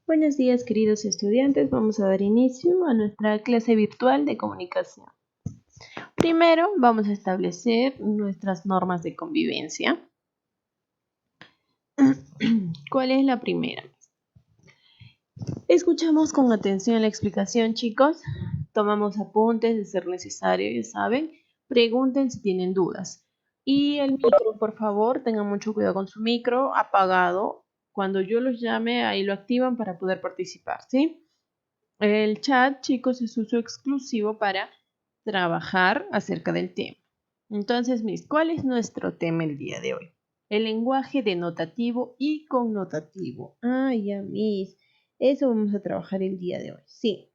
Buenos días, queridos estudiantes. Vamos a dar inicio a nuestra clase virtual de comunicación. Primero, vamos a establecer nuestras normas de convivencia. ¿Cuál es la primera? Escuchamos con atención la explicación, chicos. Tomamos apuntes de ser necesario, ya saben. Pregunten si tienen dudas. Y el micro, por favor, tengan mucho cuidado con su micro apagado. Cuando yo los llame, ahí lo activan para poder participar, ¿sí? El chat, chicos, es uso exclusivo para trabajar acerca del tema. Entonces, Miss, ¿cuál es nuestro tema el día de hoy? El lenguaje denotativo y connotativo. Ya, Miss. Eso vamos a trabajar el día de hoy. Sí.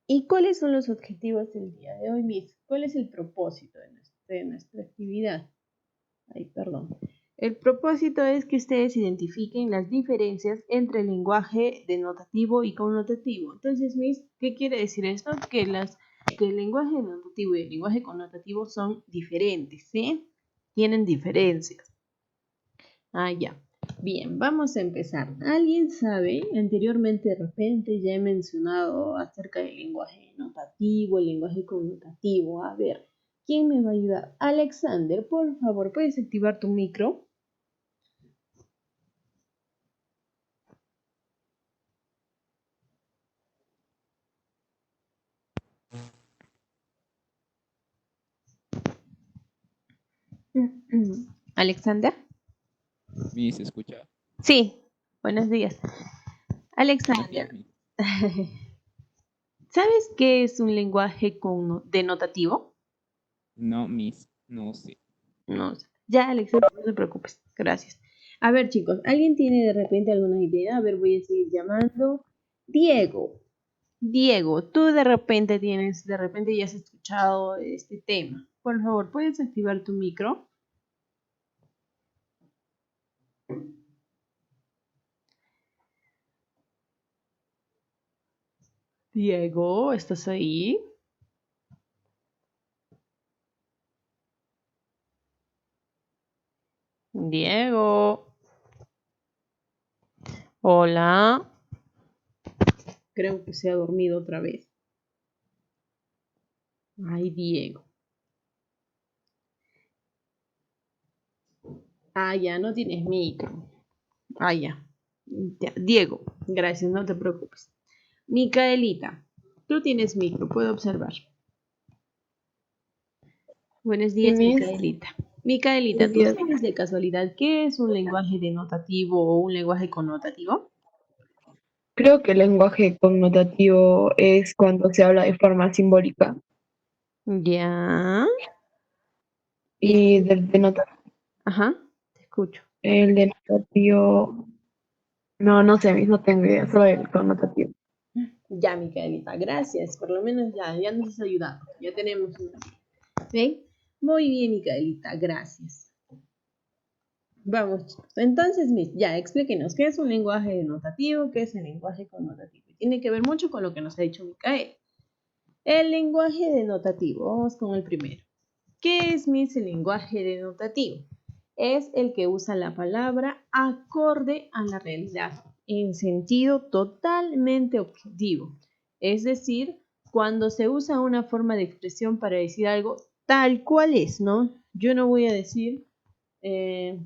¿Y cuáles son los objetivos del día de hoy, Miss? ¿Cuál es el propósito de nuestra actividad? Perdón. El propósito es que ustedes identifiquen las diferencias entre el lenguaje denotativo y connotativo. Entonces, Miss, ¿qué quiere decir esto? Que el lenguaje denotativo y el lenguaje connotativo son diferentes, ¿sí? Tienen diferencias. Ya. Bien, vamos a empezar. ¿Alguien sabe? Anteriormente, de repente, ya he mencionado acerca del lenguaje denotativo, el lenguaje connotativo. A ver, ¿quién me va a ayudar? Alexander, por favor, ¿puedes activar tu micro? Alexander. ¿Se escucha? Sí, buenos días. Buenos días, Alexander, Miss. ¿sabes qué es un lenguaje denotativo? No, Miss, no sé. No, ya, Alexander, no te preocupes. Gracias. A ver, chicos, ¿alguien tiene de repente alguna idea? A ver, voy a seguir llamando. Diego. Diego, tú de repente ya has escuchado este tema. Por favor, ¿puedes activar tu micro? Diego, ¿estás ahí? Diego. Hola. Creo que se ha dormido otra vez. Ay, Diego. Ya, no tienes micro. Ya. Diego, gracias, no te preocupes. Micaelita, tú tienes micro, puedo observar. Buenos Sí, días, Miss. Micaelita. Micaelita, Buenos ¿tú días. sabes de casualidad qué es un lenguaje denotativo o un lenguaje connotativo? Creo que el lenguaje connotativo es cuando se habla de forma simbólica Ya. Y y ajá, te escucho. el denotativo, no sé, Miss, no tengo idea, solo el connotativo. Ya, Micaelita, gracias. Por lo menos ya nos has ayudado. Ya tenemos una. ¿Ven? Muy bien, Micaelita, gracias. Vamos, chicos. Entonces, ya explíquenos qué es un lenguaje denotativo, qué es el lenguaje connotativo. Tiene que ver mucho con lo que nos ha dicho Micael. El lenguaje denotativo, vamos con el primero. ¿Qué es, el lenguaje denotativo? Es el que usa la palabra acorde a la realidad, en sentido totalmente objetivo. Es decir, cuando se usa una forma de expresión para decir algo tal cual es, ¿no? Yo no voy a decir de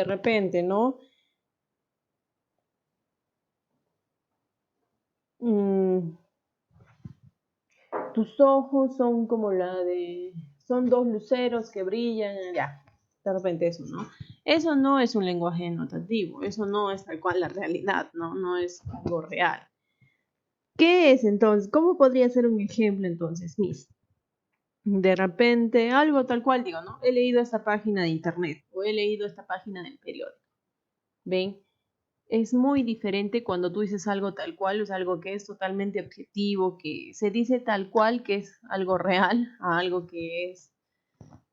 repente, ¿no? Tus ojos son como son dos luceros que brillan, ya, de repente eso, ¿no? Eso no es un lenguaje denotativo, eso no es tal cual la realidad, ¿no? No es algo real. ¿Qué es entonces? ¿Cómo podría ser un ejemplo entonces, Miss? De repente, algo tal cual, digo, ¿no? He leído esta página de internet o he leído esta página del periódico. ¿Ven? Es muy diferente cuando tú dices algo tal cual, es algo que es totalmente objetivo, que se dice tal cual, que es algo real, a algo que es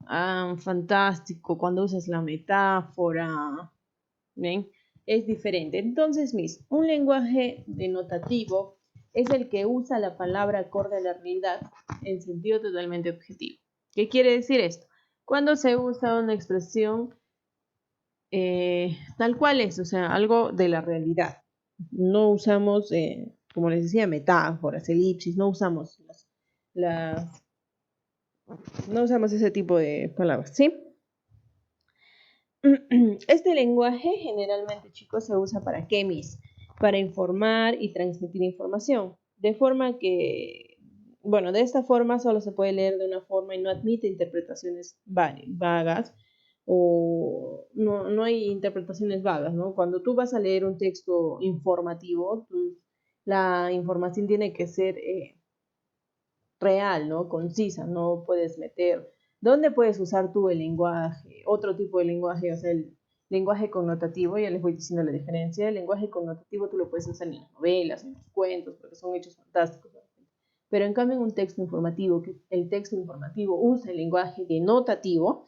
fantástico, cuando usas la metáfora, ¿ven? Es diferente. Entonces, un lenguaje denotativo es el que usa la palabra acorde a la realidad en sentido totalmente objetivo. ¿Qué quiere decir esto? Cuando se usa una expresión tal cual es, o sea, algo de la realidad. No usamos, como les decía, metáforas, elipsis, no usamos no usamos ese tipo de palabras, ¿sí? Este lenguaje generalmente, chicos, se usa ¿para qué, Miss? Para informar y transmitir información. De forma que, bueno, de esta forma solo se puede leer de una forma y no admite interpretaciones vagas o no hay interpretaciones vagas, ¿no? Cuando tú vas a leer un texto informativo, la información tiene que ser real, ¿no? Concisa, no puedes meter. ¿Dónde puedes usar tú el lenguaje? Otro tipo de lenguaje, o sea, el lenguaje connotativo, ya les voy diciendo la diferencia. El lenguaje connotativo tú lo puedes usar en las novelas, en los cuentos, porque son hechos fantásticos. Pero en cambio en un texto informativo, que el texto informativo usa el lenguaje denotativo,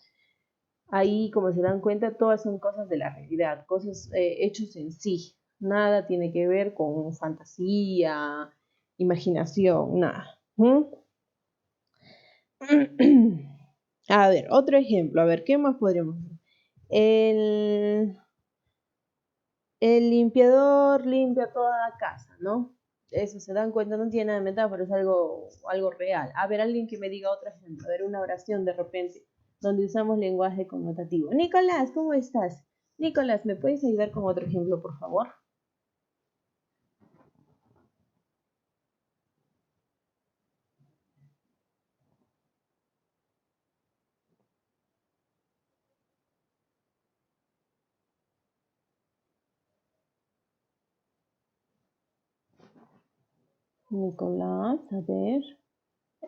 ahí, como se dan cuenta, todas son cosas de la realidad, cosas hechos en sí. Nada tiene que ver con fantasía, imaginación, nada. ¿Mm? A ver, otro ejemplo. A ver, ¿qué más podríamos hacer? El limpiador limpia toda la casa, ¿no? Eso se dan cuenta, no tiene nada de metáfora, es algo real. A ver, alguien que me diga otro ejemplo. A ver, una oración de repente donde usamos lenguaje connotativo. Nicolás, ¿cómo estás? Nicolás, ¿me puedes ayudar con otro ejemplo, por favor? Nicolás, a ver.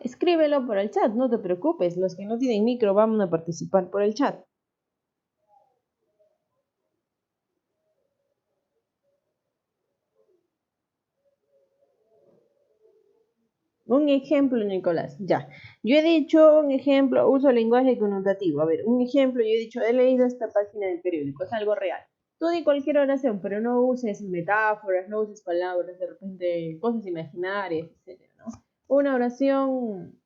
Escríbelo por el chat, no te preocupes. Los que no tienen micro van a participar por el chat. Un ejemplo, Nicolás, ya. Yo he dicho un ejemplo, uso lenguaje connotativo. A ver, un ejemplo, yo he dicho, he leído esta página del periódico, es algo real. Tú di cualquier oración, pero no uses metáforas, no uses palabras, de repente cosas imaginarias, etcétera, ¿no? Una oración,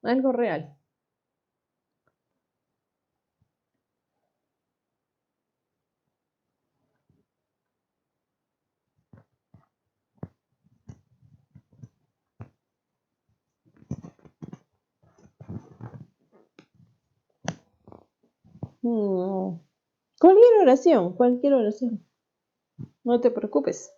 algo real. Mm, cualquier oración. No te preocupes.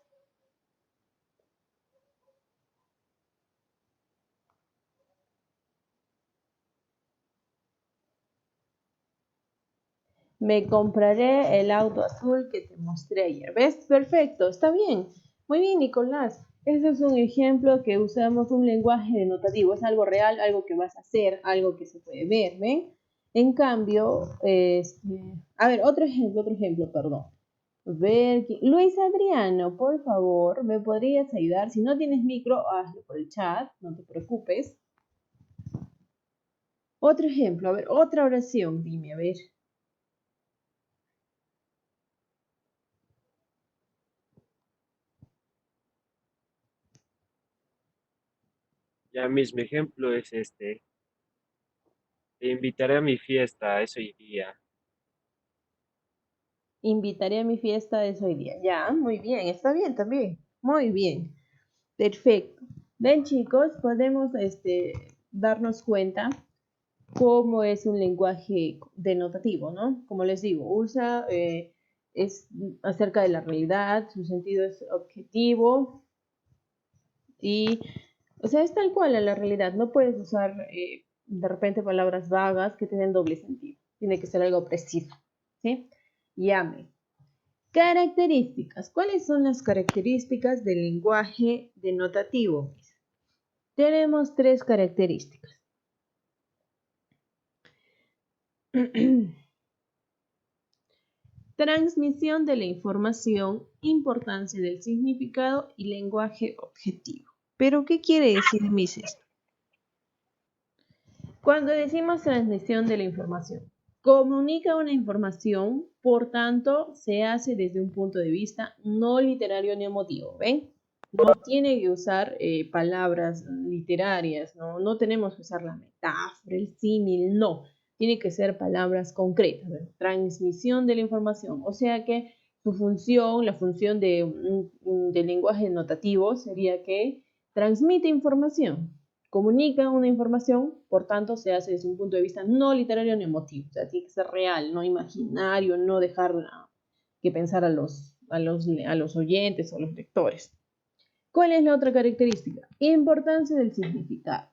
Me compraré el auto azul que te mostré ayer. ¿Ves? Perfecto, está bien. Muy bien, Nicolás. Ese es un ejemplo que usamos un lenguaje denotativo. Es algo real, algo que vas a hacer, algo que se puede ver, ¿ven? En cambio, a ver, otro ejemplo, perdón. Ver, Luis Adriano, por favor, ¿me podrías ayudar? Si no tienes micro, hazlo por el chat, no te preocupes. Otro ejemplo, a ver, otra oración, dime, a ver. Ya mismo ejemplo es este. Te invitaré a mi fiesta, eso iría. Invitaré a mi fiesta de hoy día. Ya, muy bien, está bien también. Muy bien, perfecto. Ven, chicos, podemos darnos cuenta cómo es un lenguaje denotativo, ¿no? Como les digo, es acerca de la realidad, su sentido es objetivo y, o sea, es tal cual en la realidad. No puedes usar de repente palabras vagas que tienen doble sentido. Tiene que ser algo preciso, ¿sí? Llame. Características. ¿Cuáles son las características del lenguaje denotativo? Tenemos tres características. Transmisión de la información, importancia del significado y lenguaje objetivo. ¿Pero qué quiere decir, Mises? Cuando decimos transmisión de la información, comunica una información, por tanto, se hace desde un punto de vista no literario ni emotivo, ¿ven? No tiene que usar palabras literarias, ¿no? No tenemos que usar la metáfora, el símil, no. Tiene que ser palabras concretas, transmisión de la información. O sea que su función, la función del lenguaje notativo sería que transmite información, comunica una información, por tanto se hace desde un punto de vista no literario ni emotivo. O sea, tiene que ser real, no imaginario, no dejar que pensar a los oyentes o a los lectores. ¿Cuál es la otra característica? Importancia del significado.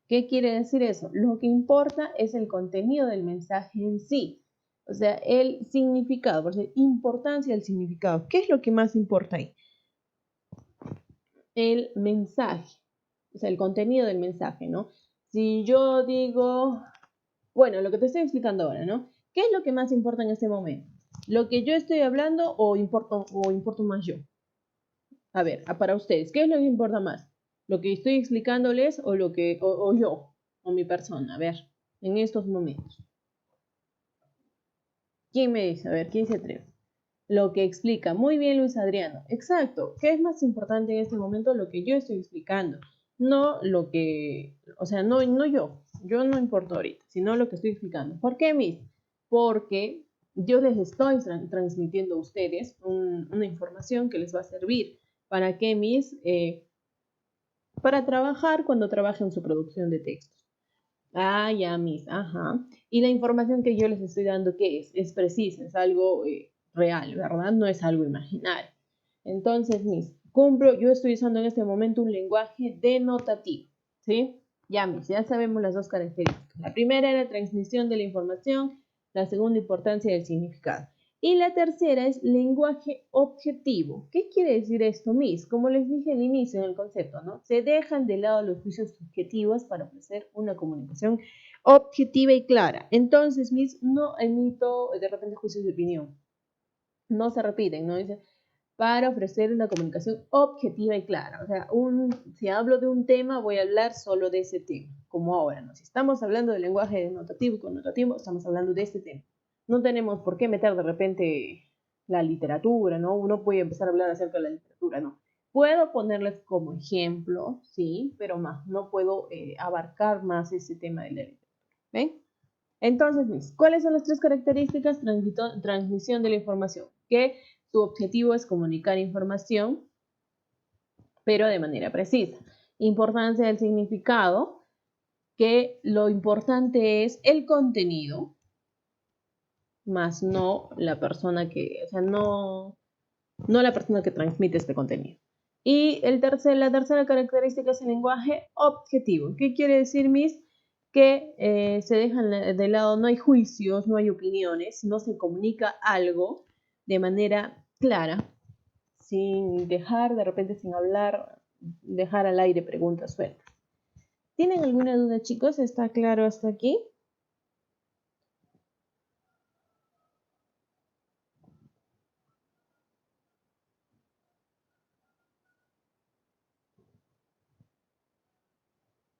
¿Qué quiere decir eso? Lo que importa es el contenido del mensaje en sí. O sea, el significado, por decir, importancia del significado. ¿Qué es lo que más importa ahí? El mensaje, o sea, el contenido del mensaje, ¿no? Si yo digo, bueno, lo que te estoy explicando ahora, ¿no? ¿Qué es lo que más importa en este momento? ¿Lo que yo estoy hablando o importo más yo? A ver, para ustedes, ¿qué es lo que importa más? ¿Lo que estoy explicándoles o yo, o mi persona? A ver, en estos momentos. ¿Quién me dice? A ver, ¿quién se atreve? Lo que explica. Muy bien, Luis Adriano. Exacto. ¿Qué es más importante en este momento? Lo que yo estoy explicando. No lo que, o sea, no yo. Yo no importo ahorita, sino lo que estoy explicando. ¿Por qué, Miss? Porque yo les estoy transmitiendo a ustedes una información que les va a servir. ¿Para qué, Miss? Para trabajar cuando trabaje en su producción de textos. Ah, ya, Miss, ajá. Y la información que yo les estoy dando, ¿qué es? Es precisa, es algo real, ¿verdad? No es algo imaginario. Entonces, Miss, yo estoy usando en este momento un lenguaje denotativo, ¿sí? Ya, Miss, ya sabemos las dos características. La primera era la transmisión de la información, la segunda, importancia del significado. Y la tercera es lenguaje objetivo. ¿Qué quiere decir esto, Miss? Como les dije al inicio en el concepto, ¿no? Se dejan de lado los juicios subjetivos para ofrecer una comunicación objetiva y clara. Entonces, Miss, no emito de repente juicios de opinión. No se repiten, ¿no? Dice, para ofrecer una comunicación objetiva y clara. O sea, si hablo de un tema, voy a hablar solo de ese tema, como ahora, ¿no? Si estamos hablando del lenguaje denotativo y connotativo, estamos hablando de este tema. No tenemos por qué meter de repente la literatura, ¿no? Uno puede empezar a hablar acerca de la literatura, ¿no? Puedo ponerles como ejemplo, sí, pero más, no puedo abarcar más ese tema de la literatura. ¿Ven? Entonces, Miss, ¿cuáles son las tres características? Transmisión de la información, que su objetivo es comunicar información, pero de manera precisa. Importancia del significado, que lo importante es el contenido, más no la persona que, o sea, no la persona que transmite este contenido. Y la tercera característica es el lenguaje objetivo. ¿Qué quiere decir, Miss? Que se dejan de lado, no hay juicios, no hay opiniones, sino se comunica algo de manera clara, sin dejar, de repente sin hablar, dejar al aire preguntas sueltas. ¿Tienen alguna duda, chicos? ¿Está claro hasta aquí?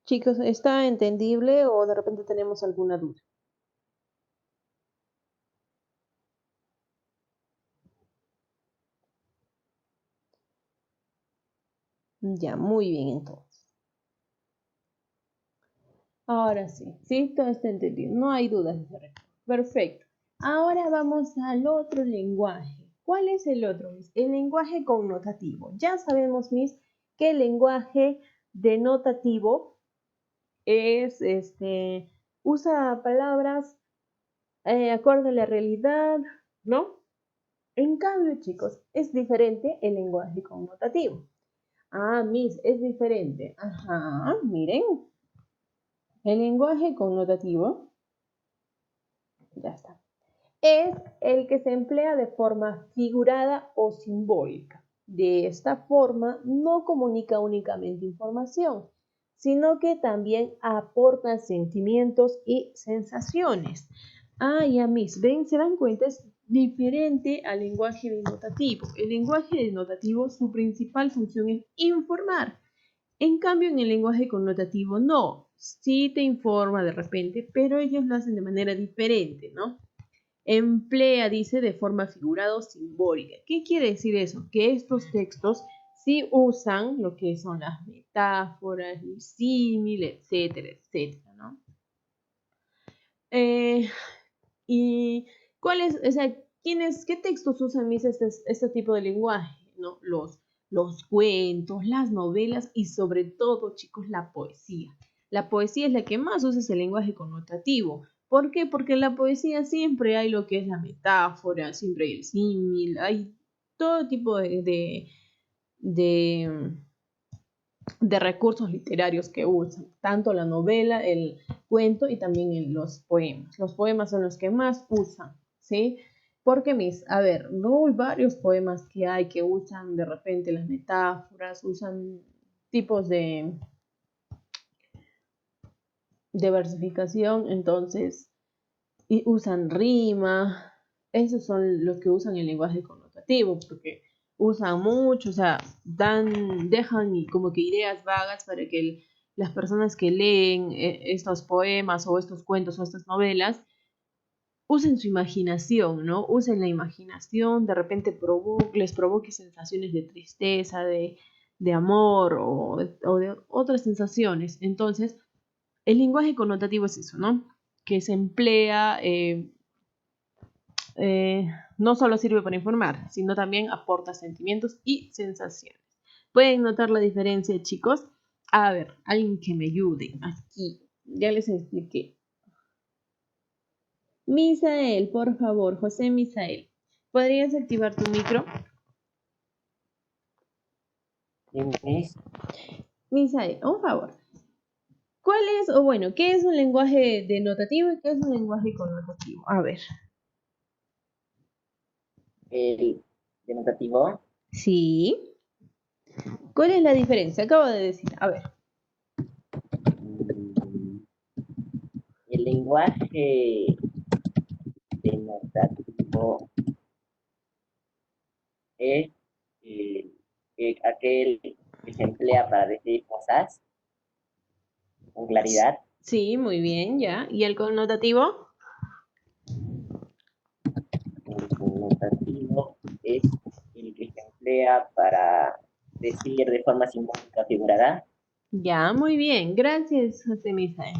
Chicos, ¿está entendible o de repente tenemos alguna duda? Ya, muy bien entonces. Ahora sí, sí, todo está entendido. No hay dudas. Perfecto. Ahora vamos al otro lenguaje. ¿Cuál es el otro, Miss? El lenguaje connotativo. Ya sabemos, Miss, que el lenguaje denotativo es, usa palabras acorde a la realidad, ¿no? En cambio, chicos, es diferente el lenguaje connotativo. Ah, Miss, es diferente. Ajá, miren. El lenguaje connotativo, ya está, es el que se emplea de forma figurada o simbólica. De esta forma no comunica únicamente información, sino que también aporta sentimientos y sensaciones. Ah, ya mis, ven, se dan cuenta, es diferente al lenguaje denotativo. El lenguaje denotativo, su principal función es informar. En cambio, en el lenguaje connotativo no, sí te informa de repente, pero ellos lo hacen de manera diferente, ¿no? Emplea, dice, de forma figurada o simbólica. ¿Qué quiere decir eso? Que estos textos sí usan lo que son las metáforas, el símil, etcétera, etcétera, ¿no? ¿Y cuáles, o sea, qué textos usan este tipo de lenguaje, ¿no? Los cuentos, las novelas y sobre todo, chicos, la poesía. La poesía es la que más usa ese lenguaje connotativo. ¿Por qué? Porque en la poesía siempre hay lo que es la metáfora, siempre hay el símil, hay todo tipo de recursos literarios que usan, tanto la novela, el cuento y también los poemas. Los poemas son los que más usan, ¿sí? Porque, a ver, no hay varios poemas que hay que usan de repente las metáforas, usan tipos de versificación, entonces, y usan rima. Esos son los que usan el lenguaje connotativo, porque usan mucho, o sea, dejan como que ideas vagas para que las personas que leen estos poemas o estos cuentos o estas novelas usen su imaginación, ¿no? Usen la imaginación, de repente les provoque sensaciones de tristeza, de amor o de otras sensaciones. Entonces, el lenguaje connotativo es eso, ¿no? Que se emplea, no solo sirve para informar, sino también aporta sentimientos y sensaciones. ¿Pueden notar la diferencia, chicos? A ver, alguien que me ayude aquí. Ya les expliqué. Misael, por favor, José Misael, ¿podrías activar tu micro? Misael, un favor. ¿Cuál es, o bueno, qué es un lenguaje denotativo y qué es un lenguaje connotativo? A ver. El denotativo, Sí. ¿Cuál es la diferencia? Acabo de decir, a ver. el lenguaje denotativo es aquel que se emplea para decir cosas con claridad. Sí, muy bien, ya. ¿Y el connotativo? El connotativo es el que se emplea para decir de forma simbólica figurada. Ya, muy bien. Gracias, José Misael.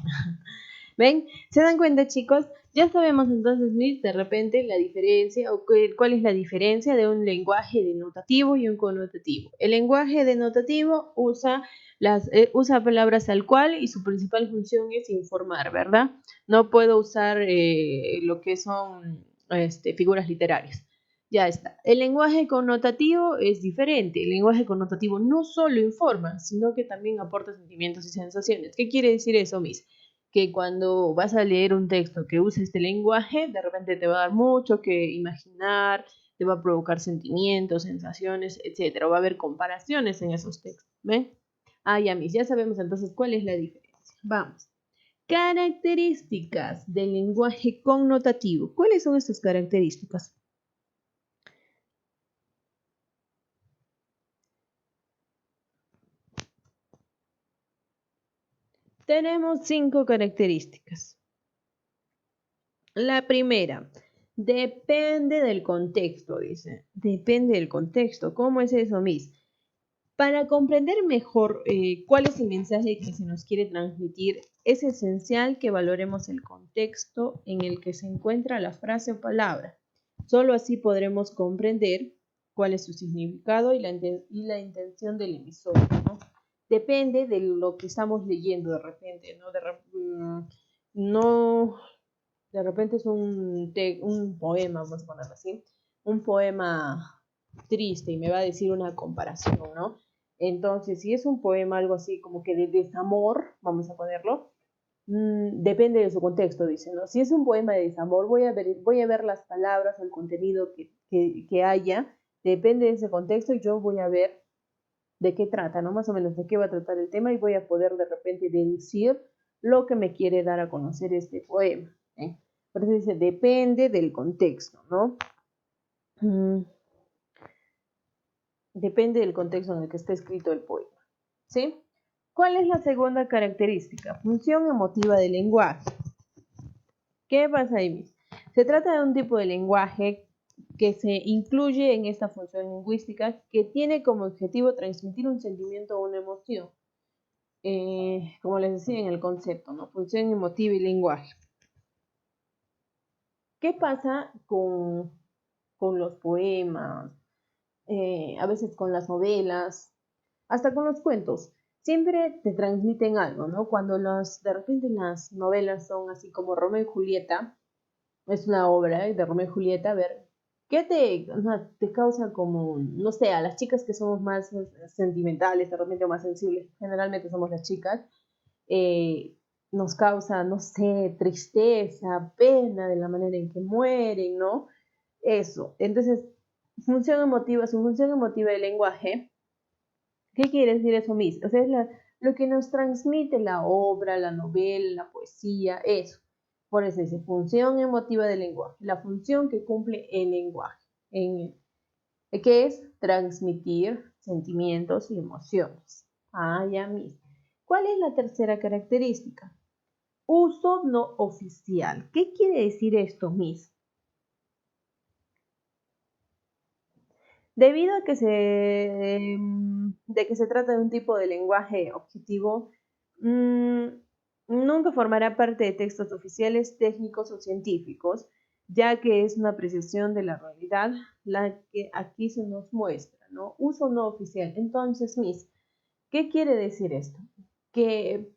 ¿Ven? ¿Se dan cuenta, chicos? Ya sabemos entonces, de repente, la diferencia o cuál es la diferencia de un lenguaje denotativo y un connotativo. El lenguaje denotativo usa palabras tal cual y su principal función es informar, ¿verdad? No puedo usar lo que son figuras literarias. Ya está. El lenguaje connotativo es diferente. El lenguaje connotativo no solo informa, sino que también aporta sentimientos y sensaciones. ¿Qué quiere decir eso, Miss? Que cuando vas a leer un texto que use este lenguaje, de repente te va a dar mucho que imaginar, te va a provocar sentimientos, sensaciones, etcétera. Va a haber comparaciones en esos textos, ¿ven? Ah, ya, Miss, ya sabemos entonces cuál es la diferencia. Vamos. Características del lenguaje connotativo. ¿Cuáles son estas características? Tenemos 5 características. La primera, depende del contexto, dice. Depende del contexto. ¿Cómo es eso, Miss? Para comprender mejor cuál es el mensaje que se nos quiere transmitir, es esencial que valoremos el contexto en el que se encuentra la frase o palabra. Solo así podremos comprender cuál es su significado y la intención del emisor, ¿no? Depende de lo que estamos leyendo de repente, ¿no? De repente es un poema, vamos a ponerlo así, un poema triste y me va a decir una comparación, ¿no? Entonces, si es un poema algo así como que de desamor, vamos a ponerlo, depende de su contexto, dice, ¿no? Si es un poema de desamor, voy a ver las palabras, el contenido que haya, depende de ese contexto y yo voy a ver de qué trata, ¿no? Más o menos de qué va a tratar el tema y voy a poder de repente deducir lo que me quiere dar a conocer este poema. Por eso dice, depende del contexto, ¿no? Depende del contexto en el que esté escrito el poema, ¿sí? ¿Cuál es la segunda característica? Función emotiva del lenguaje. ¿Qué pasa ahí? Se trata de un tipo de lenguaje que se incluye en esta función lingüística que tiene como objetivo transmitir un sentimiento o una emoción. Como les decía en el concepto, ¿no? Función emotiva y lenguaje. ¿Qué pasa con los poemas? A veces con las novelas, hasta con los cuentos. Siempre te transmiten algo, ¿no? Cuando de repente las novelas son así como Romeo y Julieta, es una obra de Romeo y Julieta, a ver, ¿qué te causa como, no sé, a las chicas que somos más sentimentales, de repente más sensibles, generalmente somos las chicas, nos causa, no sé, tristeza, pena de la manera en que mueren, ¿no? Eso. Entonces, su función emotiva del lenguaje, ¿qué quiere decir eso mismo? O sea, es lo que nos transmite la obra, la novela, la poesía, eso. Por eso dice función emotiva del lenguaje, la función que cumple el lenguaje, que es transmitir sentimientos y emociones. Ya mismo. ¿Cuál es la tercera característica? Uso no oficial. ¿Qué quiere decir esto, Miss? Debido a que se trata de un tipo de lenguaje objetivo, nunca formará parte de textos oficiales, técnicos o científicos, ya que es una apreciación de la realidad la que aquí se nos muestra, ¿no? Uso no oficial. Entonces, Miss, ¿qué quiere decir esto? Que,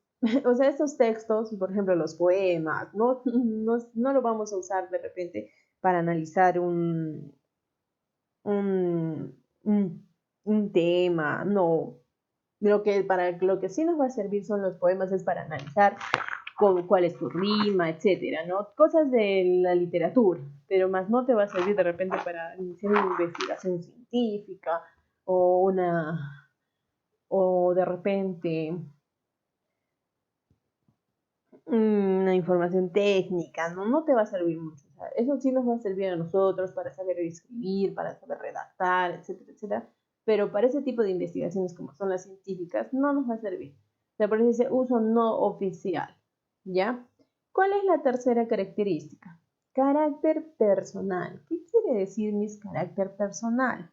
o sea, estos textos, por ejemplo, los poemas, no lo vamos a usar de repente para analizar un, un tema, no. Para lo que sí nos va a servir son los poemas, es para analizar cuál es su rima, etcétera, ¿no? Cosas de la literatura, pero más no te va a servir de repente para iniciar una investigación científica o o de repente una información técnica, no te va a servir mucho. O sea, eso sí nos va a servir a nosotros para saber escribir, para saber redactar, etcétera, etcétera. Pero para ese tipo de investigaciones como son las científicas, no nos va a servir. O sea, por eso dice uso no oficial. ¿Ya? ¿Cuál es la tercera característica? Carácter personal. ¿Qué quiere decir mis carácter personal?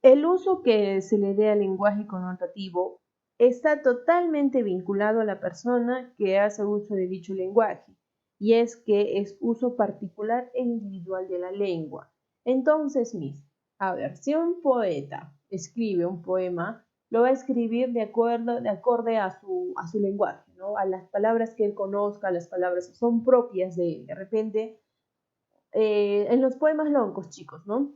El uso que se le dé al lenguaje connotativo está totalmente vinculado a la persona que hace uso de dicho lenguaje, y es que es uso particular e individual de la lengua. Entonces, a ver, si un poeta escribe un poema, lo va a escribir de acorde a su lenguaje, ¿no? A las palabras que él conozca, a las palabras que son propias de él. De repente, en los poemas loncos, chicos, ¿no?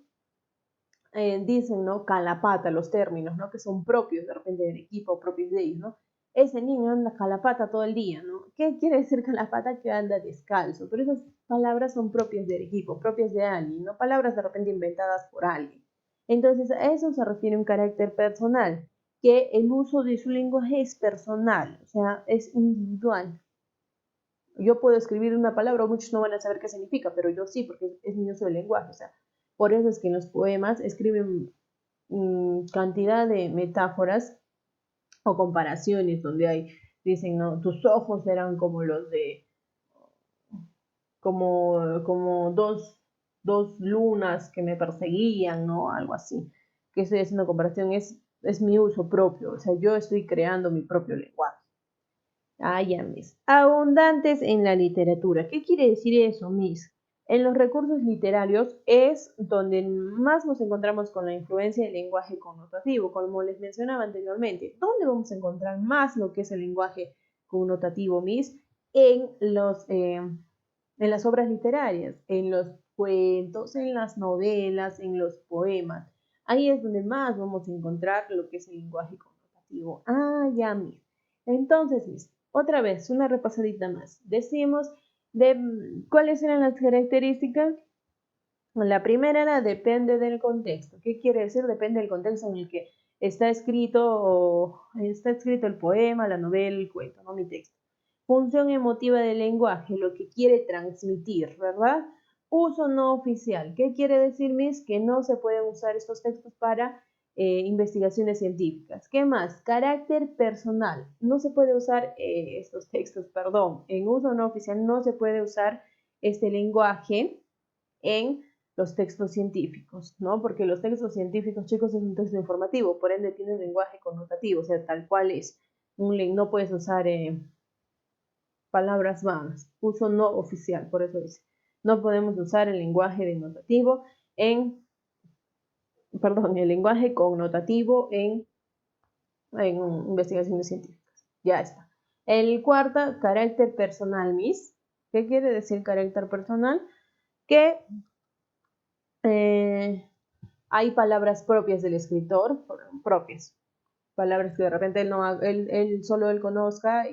Dicen, ¿no? Calapata, los términos, ¿no? Que son propios de repente del equipo, propios de ellos, ¿no? Ese niño anda calapata todo el día, ¿no? ¿Qué quiere decir calapata? Que anda descalzo, pero esas palabras son propias del equipo, propias de alguien, no palabras de repente inventadas por alguien. Entonces, a eso se refiere un carácter personal, que el uso de su lenguaje es personal, o sea, es individual. Yo puedo escribir una palabra, muchos no van a saber qué significa, pero yo sí, porque es mi uso del lenguaje, o sea, por eso es que en los poemas escriben cantidad de metáforas o comparaciones donde dicen, ¿no? Tus ojos eran como los de, como dos lunas que me perseguían, ¿no? Algo así. Que estoy haciendo comparación, es mi uso propio, o sea, yo estoy creando mi propio lenguaje. Ya, Miss. Abundantes en la literatura. ¿Qué quiere decir eso, Miss? En los recursos literarios es donde más nos encontramos con la influencia del lenguaje connotativo, como les mencionaba anteriormente. ¿Dónde vamos a encontrar más lo que es el lenguaje connotativo, Miss? En las obras literarias, en los cuentos, en las novelas, en los poemas. Ahí es donde más vamos a encontrar lo que es el lenguaje connotativo. Ya, Miss. Entonces, Miss, otra vez, una repasadita más. Decimos cuáles eran las características. La primera era depende del contexto. ¿Qué quiere decir? Depende del contexto en el que está escrito el poema, la novela, el cuento, no mi texto. Función emotiva del lenguaje, lo que quiere transmitir, ¿verdad? Uso no oficial. ¿Qué quiere decir, Miss? Que no se pueden usar estos textos para investigaciones científicas. ¿Qué más? Carácter personal. No se puede usar estos textos, perdón, en uso no oficial no se puede usar este lenguaje en los textos científicos, ¿no? Porque los textos científicos, chicos, es un texto informativo, por ende tiene un lenguaje connotativo, o sea, tal cual es. No puedes usar palabras vanas, uso no oficial, por eso dice. No podemos usar el lenguaje denotativo el lenguaje connotativo en investigaciones científicas. Ya está. El cuarto, carácter personal, Miss. ¿Qué quiere decir carácter personal? Que hay palabras propias del escritor, propias, palabras que de repente él solo él conozca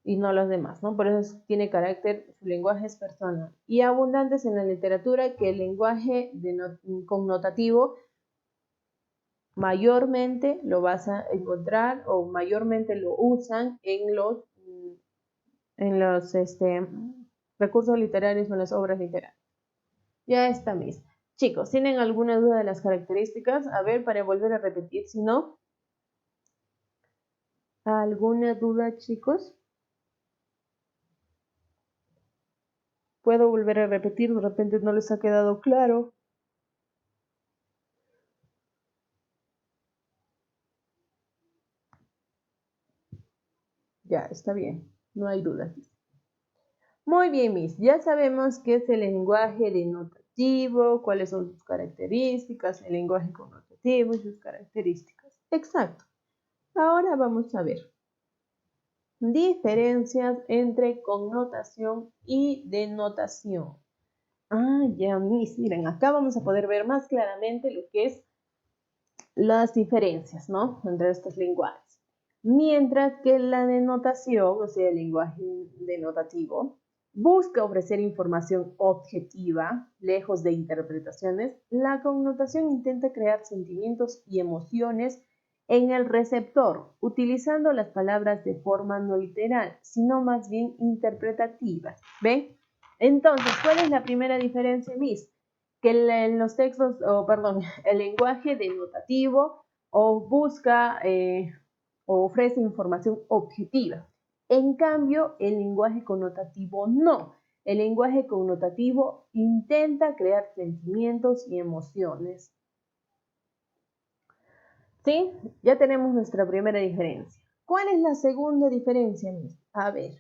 y no los demás, ¿no? Por eso tiene carácter, su lenguaje es personal. Y abundantes en la literatura, que el lenguaje connotativo mayormente lo vas a encontrar o mayormente lo usan en los recursos literarios o en las obras literarias. Ya está, Miss. Chicos, ¿tienen alguna duda de las características? A ver, para volver a repetir, si no. ¿Alguna duda, chicos? ¿Puedo volver a repetir? De repente no les ha quedado claro. Ya, está bien. No hay duda. Muy bien, Miss. Ya sabemos qué es el lenguaje denotativo, cuáles son sus características, el lenguaje connotativo y sus características. Exacto. Ahora vamos a ver diferencias entre connotación y denotación. Ya, Miss. Miren, acá vamos a poder ver más claramente lo que es las diferencias, ¿no? Entre estos lenguajes. Mientras que la denotación, o sea, el lenguaje denotativo, busca ofrecer información objetiva, lejos de interpretaciones, la connotación intenta crear sentimientos y emociones en el receptor, utilizando las palabras de forma no literal, sino más bien interpretativa. ¿Ven? Entonces, ¿cuál es la primera diferencia, Miss? Que en los textos, el lenguaje denotativo busca o ofrece información objetiva. En cambio, el lenguaje connotativo no. El lenguaje connotativo intenta crear sentimientos y emociones. ¿Sí? Ya tenemos nuestra primera diferencia. ¿Cuál es la segunda diferencia, Miss? A ver,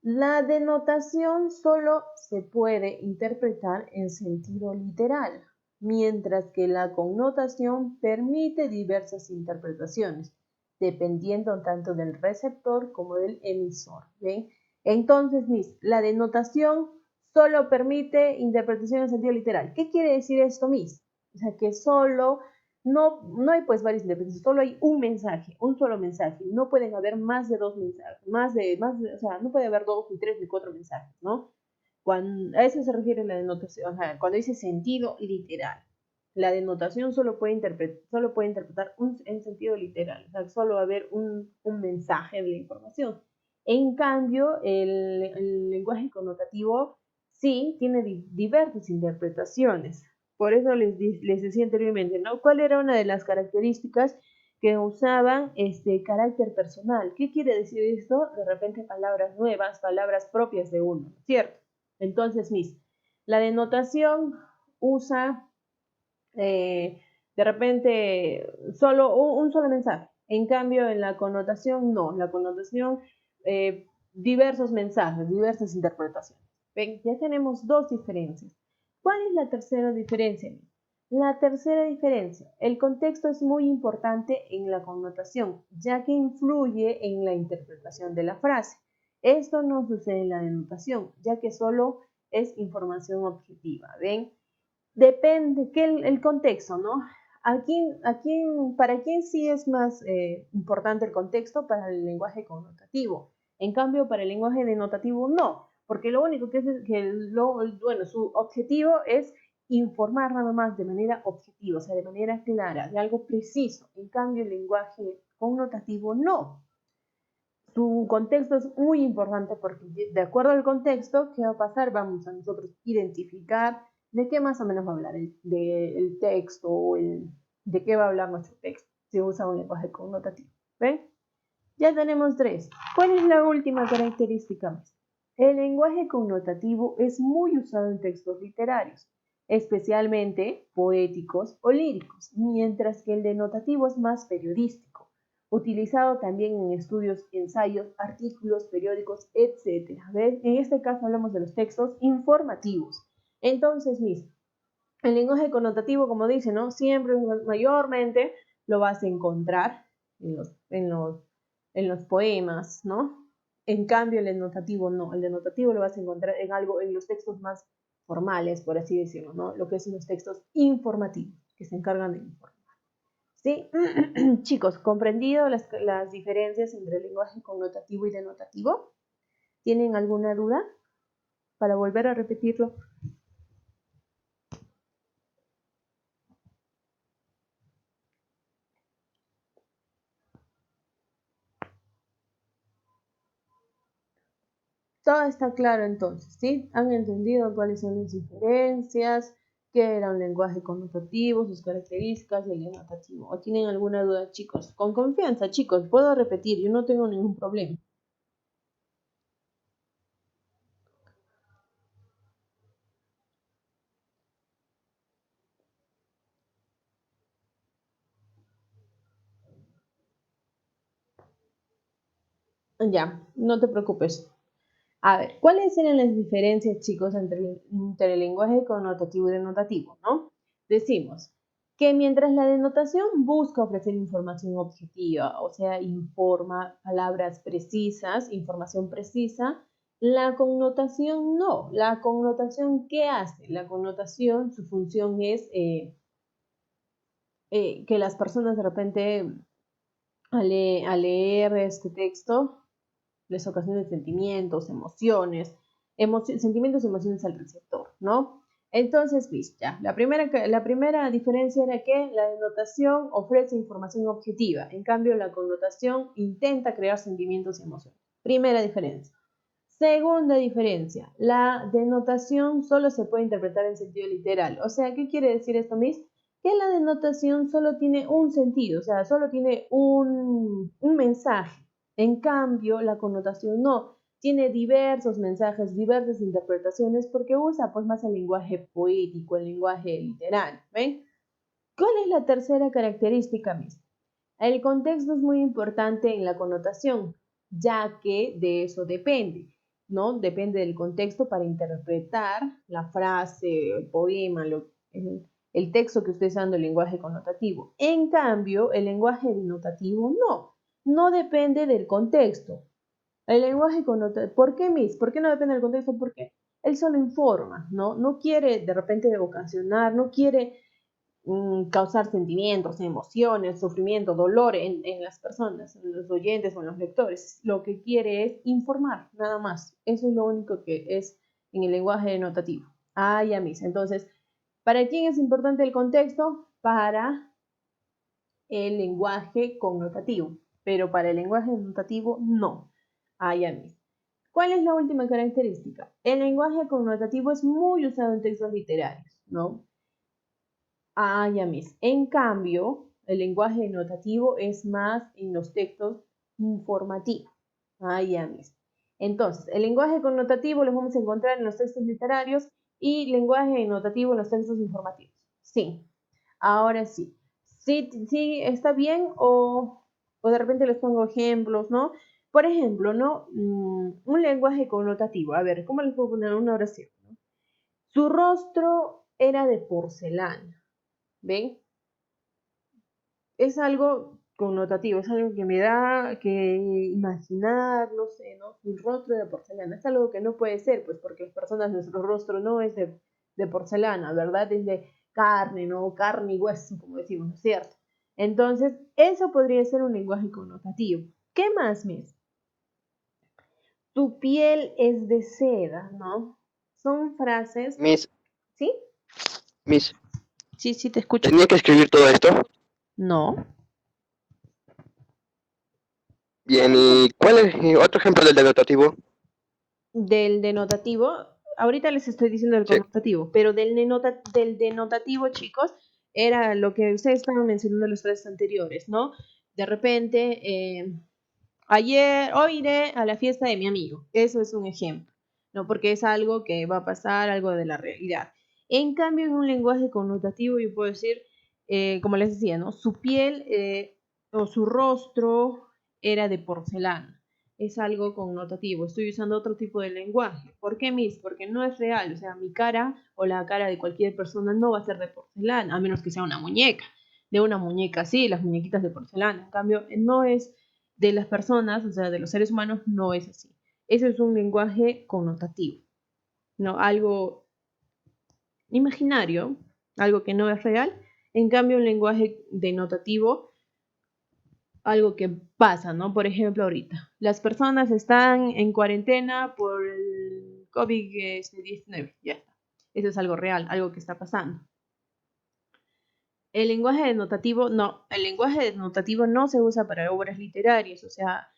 la denotación solo se puede interpretar en sentido literal, mientras que la connotación permite diversas interpretaciones, dependiendo tanto del receptor como del emisor. ¿Ven? Entonces, Miss, la denotación solo permite interpretación en sentido literal. ¿Qué quiere decir esto, Miss? O sea, que solo no hay pues varias interpretaciones, solo hay un mensaje, un solo mensaje. No pueden haber más de dos mensajes, o sea, no puede haber 2, ni 3, ni 4 mensajes, ¿no? A eso se refiere la denotación, cuando dice sentido literal. La denotación solo puede interpretar en sentido literal, o sea, solo va a haber un mensaje de la información. En cambio, el lenguaje connotativo sí tiene diversas interpretaciones. Por eso les decía anteriormente, ¿no? ¿Cuál era una de las características que usaban carácter personal? ¿Qué quiere decir esto? De repente palabras nuevas, palabras propias de uno, ¿cierto? Entonces, Miss, la denotación usa de repente solo un solo mensaje. En cambio, en la connotación no. La connotación, diversos mensajes, diversas interpretaciones. ¿Ven? Ya tenemos dos diferencias. ¿Cuál es la tercera diferencia? La tercera diferencia, el contexto es muy importante en la connotación, ya que influye en la interpretación de la frase. Esto no sucede en la denotación, ya que solo es información objetiva. ¿Ven? Depende que el contexto, ¿no? ¿Para quién sí es más importante el contexto? Para el lenguaje connotativo. En cambio, para el lenguaje denotativo no, porque lo único que es su objetivo es informar nada más de manera objetiva, o sea, de manera clara, de algo preciso. En cambio, el lenguaje connotativo no. Su contexto es muy importante porque de acuerdo al contexto, ¿qué va a pasar? Vamos a nosotros identificar de qué más o menos va a hablar el texto o de qué va a hablar nuestro texto si usa un lenguaje connotativo. ¿Ven? Ya tenemos 3. ¿Cuál es la última característica? El lenguaje connotativo es muy usado en textos literarios, especialmente poéticos o líricos, mientras que el denotativo es más periodístico, utilizado también en estudios, ensayos, artículos, periódicos, etc. ¿Ven? En este caso hablamos de los textos informativos. Entonces, el lenguaje connotativo, como dice, ¿no? Siempre, mayormente, lo vas a encontrar en los poemas, ¿no? En cambio, el denotativo no. El denotativo lo vas a encontrar en los textos más formales, por así decirlo, ¿no? Lo que son los textos informativos, que se encargan de informar. ¿Sí? Chicos, ¿comprendido las diferencias entre el lenguaje connotativo y denotativo? ¿Tienen alguna duda? Para volver a repetirlo. Todo está claro entonces, ¿sí? ¿Han entendido cuáles son las diferencias? ¿Qué era un lenguaje connotativo, sus características y el denotativo? ¿O tienen alguna duda, chicos? Con confianza, chicos, puedo repetir, yo no tengo ningún problema. Ya, no te preocupes. A ver, ¿cuáles eran las diferencias, chicos, entre el lenguaje connotativo y denotativo, ¿no? Decimos que mientras la denotación busca ofrecer información objetiva, o sea, informa palabras precisas, información precisa, la connotación no. La connotación, ¿qué hace? La connotación, su función es que las personas de repente al leer este texto les ocasiona sentimientos, emociones, sentimientos y emociones al receptor, ¿no? Entonces, ya, la primera diferencia era que la denotación ofrece información objetiva, en cambio la connotación intenta crear sentimientos y emociones. Primera diferencia. Segunda diferencia, la denotación solo se puede interpretar en sentido literal. O sea, ¿qué quiere decir esto, Miss? Que la denotación solo tiene un sentido, o sea, solo tiene un mensaje. En cambio, la connotación no. Tiene diversos mensajes, diversas interpretaciones, porque usa pues más el lenguaje poético, el lenguaje literal. ¿Ven? ¿Cuál es la tercera característica, Miss? El contexto es muy importante en la connotación, ya que de eso depende, ¿no? Depende del contexto para interpretar la frase, el poema, el texto que usted está dando, el lenguaje connotativo. En cambio, el lenguaje denotativo no depende del contexto. El lenguaje connotativo, ¿por qué, Miss? ¿Por qué no depende del contexto? Porque él solo informa, ¿no? No quiere de repente ocasionar, no quiere causar sentimientos, emociones, sufrimiento, dolor en las personas, en los oyentes o en los lectores. Lo que quiere es informar, nada más. Eso es lo único que es en el lenguaje denotativo. Ya, Miss. Entonces, ¿para quién es importante el contexto? Para el lenguaje connotativo, pero para el lenguaje denotativo no. Ya, Miss. ¿Cuál es la última característica? El lenguaje connotativo es muy usado en textos literarios, ¿no? Ya, Miss. En cambio, el lenguaje denotativo es más en los textos informativos. Ya, Miss. Entonces, el lenguaje connotativo lo vamos a encontrar en los textos literarios y lenguaje denotativo en los textos informativos. Sí. Ahora sí. Sí, está bien o de repente les pongo ejemplos, ¿no? Por ejemplo, ¿no? Un lenguaje connotativo. A ver, ¿cómo les puedo poner una oración? ¿No? Su rostro era de porcelana. ¿Ven? Es algo connotativo, es algo que me da que imaginar, no sé, ¿no? Un rostro de porcelana. Es algo que no puede ser, pues porque las personas, nuestro rostro no es de porcelana, ¿verdad? Es de carne, ¿no? Carne y hueso, como decimos, ¿no es cierto? Entonces, eso podría ser un lenguaje connotativo. ¿Qué más, Miss? Tu piel es de seda, ¿no? Son frases... Miss, ¿Sí? Miss, Sí, te escucho. ¿tenía que escribir todo esto? No. Bien, ¿y cuál es otro ejemplo del denotativo? Del denotativo, ahorita les estoy diciendo del Sí. connotativo, pero del denotativo, chicos, era lo que ustedes estaban mencionando en los clases anteriores, ¿no? De repente, hoy iré a la fiesta de mi amigo. Eso es un ejemplo, ¿no? Porque es algo que va a pasar, algo de la realidad. En cambio, en un lenguaje connotativo, yo puedo decir, como les decía, ¿no? Su piel o su rostro era de porcelana. Es algo connotativo. Estoy usando otro tipo de lenguaje. ¿Por qué, Miss? Porque no es real. O sea, mi cara o la cara de cualquier persona no va a ser de porcelana, a menos que sea una muñeca. De una muñeca, sí, las muñequitas de porcelana. En cambio, no es de las personas, o sea, de los seres humanos, no es así. Eso es un lenguaje connotativo, ¿no? Algo imaginario, algo que no es real. En cambio, un lenguaje denotativo, algo que pasa, ¿no? Por ejemplo, ahorita, las personas están en cuarentena por el COVID-19, ya está. Eso es algo real, algo que está pasando. El lenguaje denotativo no se usa para obras literarias, o sea,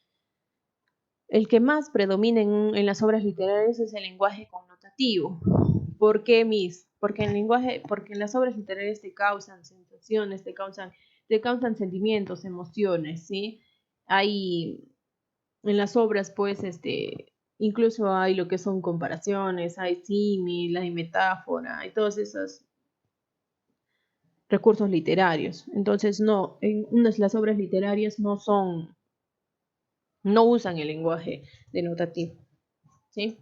el que más predomina en las obras literarias es el lenguaje connotativo. ¿Por qué, Miss? Porque en las obras literarias te causan sensaciones, te causan sentimientos, emociones, ¿sí? Hay en las obras, pues, incluso hay lo que son comparaciones, hay símil, hay metáfora, hay todos esos recursos literarios. Entonces, no, las obras literarias no usan el lenguaje denotativo, ¿sí?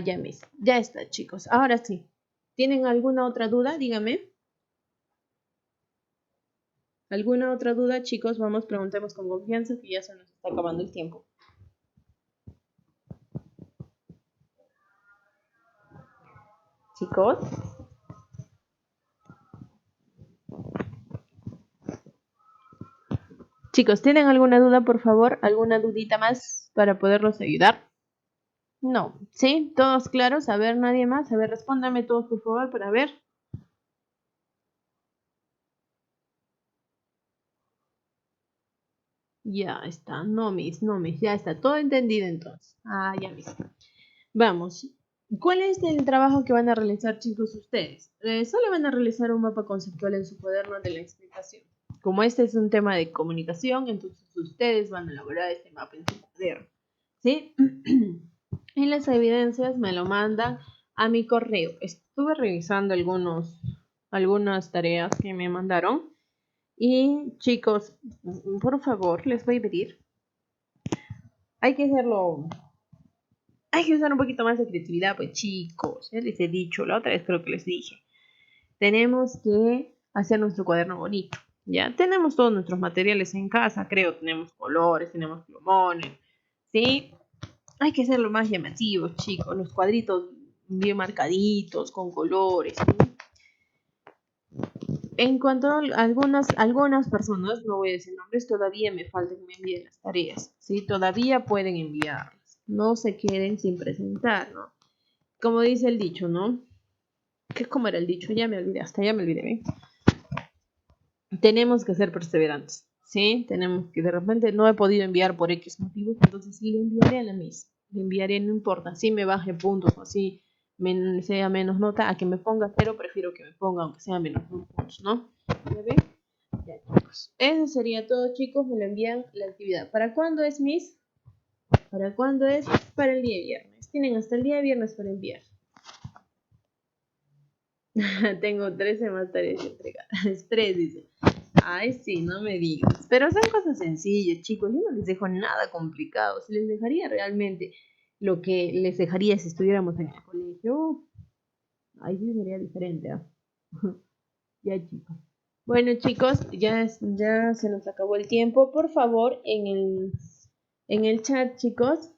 Ya, Miss. Ya está, chicos. Ahora sí. ¿Tienen alguna otra duda? Dígame. ¿Alguna otra duda, chicos? Vamos, preguntemos con confianza que ya se nos está acabando el tiempo. Chicos. Chicos, ¿tienen alguna duda, por favor? ¿Alguna dudita más para poderlos ayudar? No. ¿Sí? ¿Todos claros? A ver, nadie más. A ver, respóndame todos, por favor, para ver. Ya está. No, Miss. Ya está. Todo entendido entonces. Ya, Miss. Vamos. ¿Cuál es el trabajo que van a realizar, chicos, ustedes? Solo van a realizar un mapa conceptual en su cuaderno de la explicación. Como este es un tema de comunicación, entonces ustedes van a elaborar este mapa en su cuaderno, ¿sí? Y las evidencias me lo mandan a mi correo. Estuve revisando algunas tareas que me mandaron. Y chicos, por favor, les voy a pedir. Hay que usar un poquito más de creatividad, pues chicos, ya les he dicho, la otra vez creo que les dije. Tenemos que hacer nuestro cuaderno bonito, ¿ya? Tenemos todos nuestros materiales en casa, creo, tenemos colores, tenemos plumones, ¿sí? Hay que hacerlo más llamativo, chicos, los cuadritos bien marcaditos, con colores, ¿sí? En cuanto a algunas personas, no voy a decir nombres, todavía me falta que me envíen las tareas, ¿sí? Todavía pueden enviarlas, no se queden sin presentar, ¿no? Como dice el dicho, ¿no? ¿Cómo era el dicho? Ya me olvidé, ya me olvidé, ¿eh? Tenemos que ser perseverantes, ¿sí? Tenemos que, de repente no he podido enviar por X motivos, entonces sí le enviaré a la Miss, le enviaré, no importa, si me baje puntos o así sea menos nota, a que me ponga 0, prefiero que me ponga aunque sea menos puntos, ¿no? ¿Ya ven? Ya, chicos. Eso sería todo, chicos, me lo envían la actividad. ¿Para cuándo es, Miss? ¿Para cuándo es? Para el día de viernes. Tienen hasta el día de viernes para enviar. Tengo 13 más tareas entregadas. 3, dice. Ay, sí, no me digas. Pero son cosas sencillas, chicos. Yo no les dejo nada complicado. Si les dejaría realmente lo que les dejaría si estuviéramos en el colegio, ahí sí sería diferente, ¿eh? Ya, chicos. Bueno, chicos, ya se nos acabó el tiempo. Por favor, en el chat, chicos,